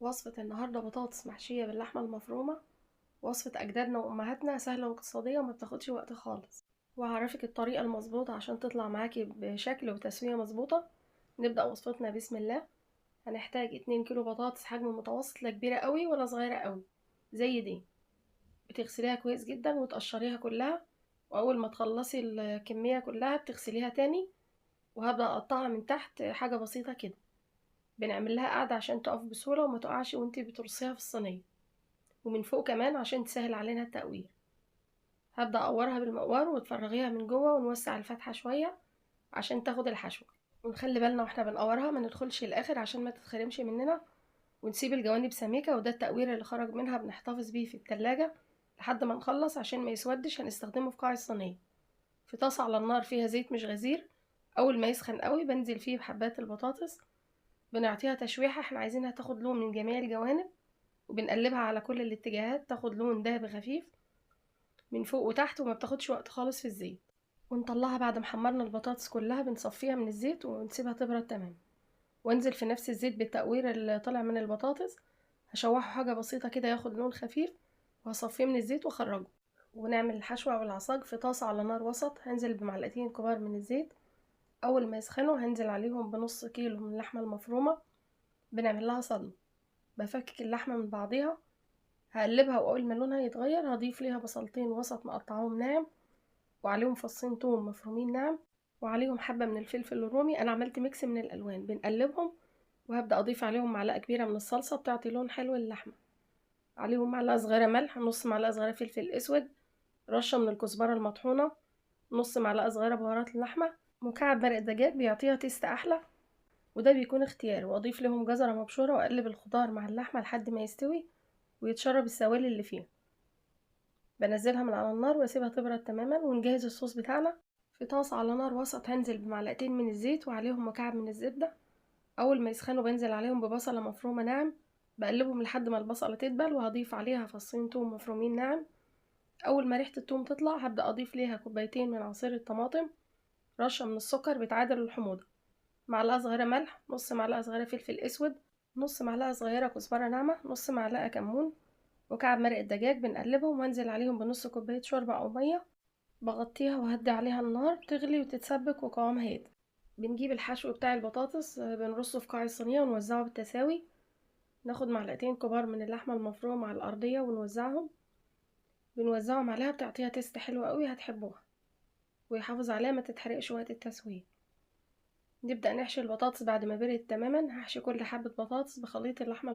وصفة النهاردة بطاطس محشية باللحمة المفرومة. وصفة أجدادنا وأمهاتنا، سهلة واقتصادية وما بتاخدش وقت خالص. وهعرفك الطريقة المظبوطة عشان تطلع معاكي بشكل وتسوية مظبوطة. نبدأ وصفتنا بسم الله. هنحتاج 2 كيلو بطاطس حجم متوسط، لا كبيرة قوي ولا صغيرة قوي زي دي. بتغسليها كويس جدا وتقشريها كلها، وأول ما تخلصي الكمية كلها بتغسليها تاني. وهبدأ أقطعها من تحت حاجة بسيطة كده. بنعمل لها قاعدة عشان تقف بسهولة وما تقعش وانتي بترصيها في الصينية، ومن فوق كمان عشان تسهل علينا التقوير. هبدأ اقورها بالمقوار وتفرغيها من جوه ونوسع الفتحة شوية عشان تاخد الحشوة. ونخلي بالنا واحنا بنقورها ما ندخلش الاخر عشان ما تتخرمش مننا، ونسيب الجوانب سميكة. وده التقوير اللي خرج منها بنحتفظ بيه في التلاجة لحد ما نخلص عشان ما يسودش، هنستخدمه في قاع الصينية. في طاسة على النار فيها زيت مش غزير، اول ما يسخن قوي بنزل فيه بحبات البطاطس. بنعطيها تشويحة، احنا عايزينها تاخد لون من جميع الجوانب، وبنقلبها على كل الاتجاهات تاخد لون دهبي خفيف من فوق وتحت، وما بتاخدش وقت خالص في الزيت. ونطلعها بعد ما حمرنا البطاطس كلها، بنصفيها من الزيت ونسيبها تبرد تمام. وانزل في نفس الزيت بالتقوير اللي طالع من البطاطس، هشوحه حاجة بسيطة كده ياخد لون خفيف، وهصفيه من الزيت واخرجه. ونعمل الحشوة والعصاج في طاسة على نار وسط. هنزل بمعلقتين كبار من الزيت، اول ما يسخنوا هنزل عليهم بنص كيلو من اللحمة المفرومة. بنعمل لها صدمة، بفكك اللحمة من بعضيها، هقلبها، واول ما لونها يتغير هضيف ليها بصلتين وسط مقطعهم ناعم، وعليهم فصين توم مفرومين ناعم، وعليهم حبة من الفلفل الرومي. انا عملت ميكس من الالوان، بنقلبهم. وهبدأ اضيف عليهم معلقة كبيرة من الصلصة بتعطي لون حلو للحمة. عليهم معلقة صغيرة ملح، نص معلقة صغيرة فلفل اسود، رشة من الكزبرة المطحونة، نص معلقة صغيرة بهارات اللحمة، مكعب مرق دجاج بيعطيها تيست احلى، وده بيكون اختياري. واضيف لهم جزرة مبشورة، واقلب الخضار مع اللحمة لحد ما يستوي ويتشرب السوائل اللي فيه. بنزلها من على النار واسيبها تبرد تماما، ونجهز الصوص بتاعنا. في طاسة على نار وسط هنزل بمعلقتين من الزيت وعليهم مكعب من الزبدة. اول ما يسخنوا بنزل عليهم ببصلة مفرومة ناعم، بقلبهم لحد ما البصلة تدبل، وهضيف عليها فصين توم مفرومين ناعم. اول ما ريحة التوم تطلع هبدأ اضيف ليها كوبايتين من عصير الطماطم، رشة من السكر بتعادل الحموضة، معلقة صغيرة ملح، نص معلقة صغيرة فلفل اسود، نص معلقة صغيرة كزبرة ناعمة، نص معلقة كمون، وكعب مرق الدجاج. بنقلبهم وانزل عليهم بنص كوباية شوربة او مية. بغطيها وهدي عليها النار تغلي وتتسبك وقوامها يتقل. بنجيب الحشو بتاع البطاطس، بنرصه في قاع الصينية ونوزعه بالتساوي. ناخد معلقتين كبار من اللحمة المفرومة على الأرضية ونوزعهم. بنوزعهم عليها، بتعطيها تيست حلو قوي هتحبوها، ويحافظ عليها ما تتحرقش وقت التسوية. نبدأ نحشي البطاطس بعد ما بردت تماما. هحشي كل حبة بطاطس بخليط اللحمة